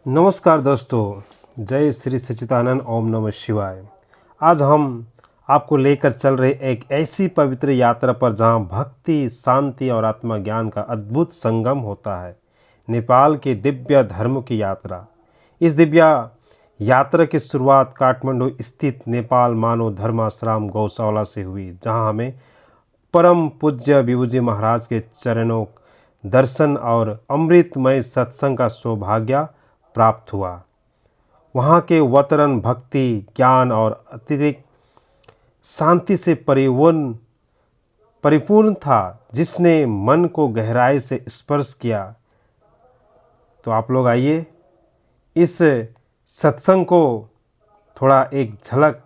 नमस्कार दोस्तों, जय श्री सच्चिदानंद, ओम नमः शिवाय। आज हम आपको लेकर चल रहे एक ऐसी पवित्र यात्रा पर जहां भक्ति, शांति और आत्मज्ञान का अद्भुत संगम होता है। नेपाल के दिव्य धर्म की यात्रा। इस दिव्य यात्रा की शुरुआत काठमांडू स्थित नेपाल मानव धर्माश्रम गौशाला से हुई, जहां हमें परम पूज्य विभूजी महाराज के चरणों दर्शन और अमृतमय सत्संग का सौभाग्य प्राप्त हुआ। वहाँ के वातावरण भक्ति, ज्ञान और अत्यधिक शांति से परिपूर्ण था, जिसने मन को गहराई से स्पर्श किया। तो आप लोग आइए इस सत्संग को थोड़ा एक झलक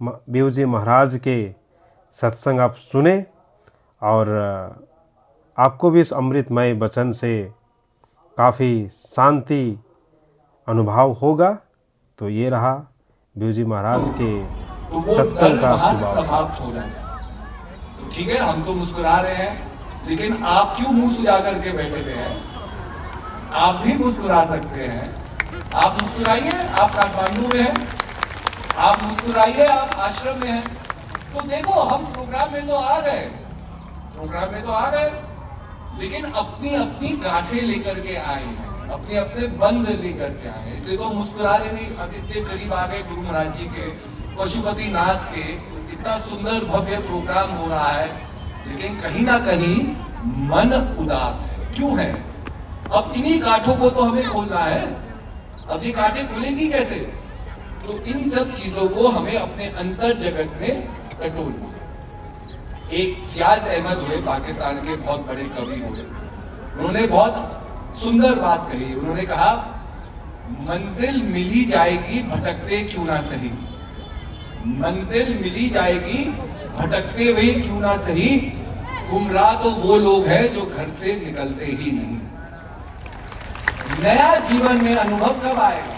विभूजी महाराज के सत्संग आप सुने और आपको भी इस अमृतमय वचन से काफ़ी शांति अनुभव होगा। तो ये रहा विभूजी महाराज के सत्संग का शुभ समाप्त हो जाए। तो ठीक है, हम तो मुस्कुरा रहे हैं, लेकिन आप क्यों मुंह सुजा करके बैठे हुए हैं? आप भी मुस्कुरा सकते हैं। आप मुस्कुराइए, आप काठमांडू में हैं, आप मुस्कुराइए, आप आश्रम में हैं। तो देखो, हम प्रोग्राम में तो आ गए, लेकिन अपनी अपनी गांठें लेकर के आए हैं, अपने अपने बंध लेकर के आए हैं। इसलिए तो मुस्कुरा रहे नहीं। अब इतने करीब आ गए गुरु महाराज जी के, पशुपतिनाथ के, इतना सुंदर भव्य प्रोग्राम हो रहा है, लेकिन कहीं ना कहीं मन उदास है। क्यों है? अब इन्हीं कांठों को तो हमें खोलना है। अब ये कांटें खुलेंगी कैसे? तो इन सब चीजों को हमें अपने अंतर जगत में टटोलना। एक फियाज अहमद हुए, पाकिस्तान के बहुत बड़े कवि हुए, उन्होंने बहुत सुंदर बात कही। उन्होंने कहा, मंजिल मिली जाएगी भटकते क्यों ना सही, मंजिल मिली जाएगी भटकते हुए क्यों ना सही, गुमराह तो वो लोग हैं जो घर से निकलते ही नहीं। नया जीवन में अनुभव कब आएगा?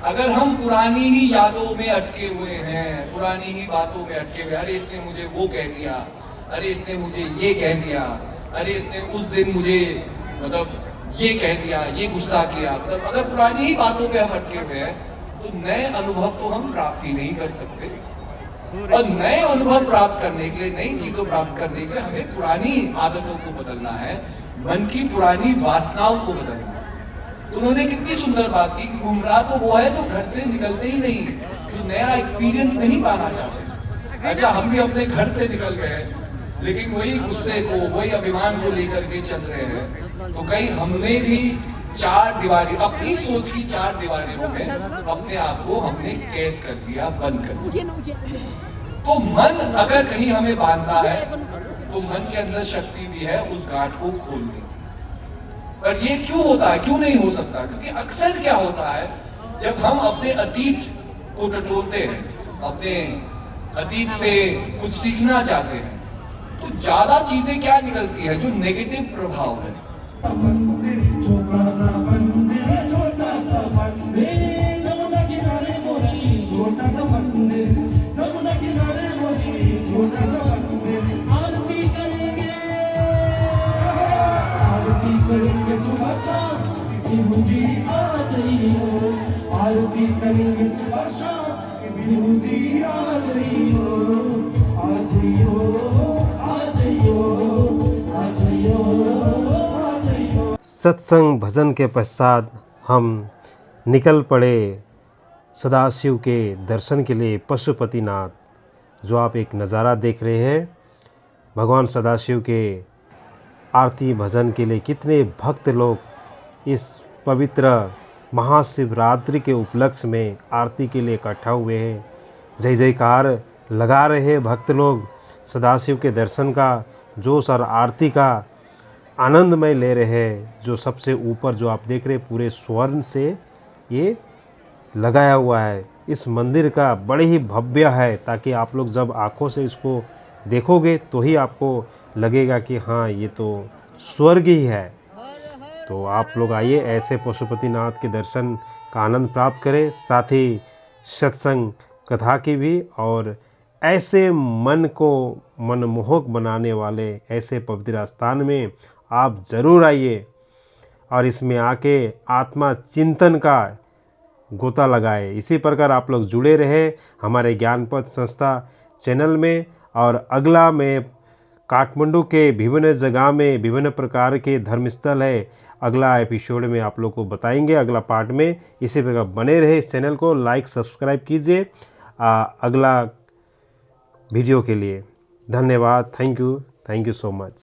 अगर हम पुरानी ही यादों में अटके हुए हैं, पुरानी ही बातों में अटके हुए, अरे इसने मुझे वो कह दिया, अरे इसने मुझे ये कह दिया, अरे इसने उस दिन मुझे ये कह दिया, ये गुस्सा किया, अगर पुरानी ही बातों पे हम अटके हुए हैं, तो नए अनुभव तो हम प्राप्त ही नहीं कर सकते। और नए अनुभव प्राप्त करने के लिए, नई चीजों प्राप्त करने के लिए हमें पुरानी आदतों को बदलना है, मन की पुरानी वासनाओं को बदलना है। उन्होंने कितनी सुंदर बात की कि गुमराह तो वो है जो घर से निकलते ही नहीं, जो नया एक्सपीरियंस नहीं पाना चाहते। अच्छा, हम भी अपने घर से निकल गए, लेकिन वही गुस्से को, वही अभिमान को लेकर के चल रहे हैं। तो कहीं हमने भी चार दीवारी, अपनी सोच की चार दीवारों में अपने आप को हमने कैद कर दिया, बंद कर दिया। तो मन अगर कहीं हमें बांधता है, तो मन के अंदर शक्ति भी है उस गांठ को खोलने। पर ये क्यों होता है, क्यों नहीं हो सकता? क्योंकि अक्सर क्या होता है, जब हम अपने अतीत को टटोलते हैं, अपने अतीत से कुछ सीखना चाहते हैं, तो ज्यादा चीजें क्या निकलती है? जो नेगेटिव प्रभाव है। छोटा सा मंदिर, छोटा सा मंदिर, जमुना किनारे मोरी, छोटा सा मंदिर, जमुना किनारे मोरी, छोटा सा मंदिर। आरती करेंगे, आरती करेंगे सुबह शाम, विभूजी आ जाइयो, आरती करेंगे सुबह शाम, विभूजी आ जाइयो, आ जाइयो, आ जाइयो, आ जाइयो। सत्संग भजन के पश्चात हम निकल पड़े सदाशिव के दर्शन के लिए। पशुपतिनाथ, जो आप एक नज़ारा देख रहे हैं, भगवान सदाशिव के आरती भजन के लिए कितने भक्त लोग इस पवित्र महाशिवरात्रि के उपलक्ष्य में आरती के लिए इकट्ठा हुए हैं। जय जयकार लगा रहे हैं भक्त लोग। सदाशिव के दर्शन का जोश और आरती का आनंदमय ले रहे हैं। जो सबसे ऊपर जो आप देख रहे हैं, पूरे स्वर्ण से ये लगाया हुआ है। इस मंदिर का बड़े ही भव्य है, ताकि आप लोग जब आँखों से इसको देखोगे तो ही आपको लगेगा कि हाँ, ये तो स्वर्ग ही है। तो आप लोग आइए, ऐसे पशुपतिनाथ के दर्शन का आनंद प्राप्त करें, साथ ही सत्संग कथा की भी, और ऐसे मन को मनमोहक बनाने वाले ऐसे पवित्र स्थान में आप ज़रूर आइए। और इसमें आके आत्मा चिंतन का गोता लगाए। इसी प्रकार आप लोग जुड़े रहे हमारे ज्ञानपथ संस्था चैनल में। और अगला मैं काठमांडू के विभिन्न जगह में विभिन्न प्रकार के धर्म स्थल है, अगला एपिसोड में आप लोग को बताएंगे, अगला पार्ट में। इसी प्रकार बने रहे, इस चैनल को लाइक सब्सक्राइब कीजिए अगला वीडियो के लिए। धन्यवाद। Thank you so much.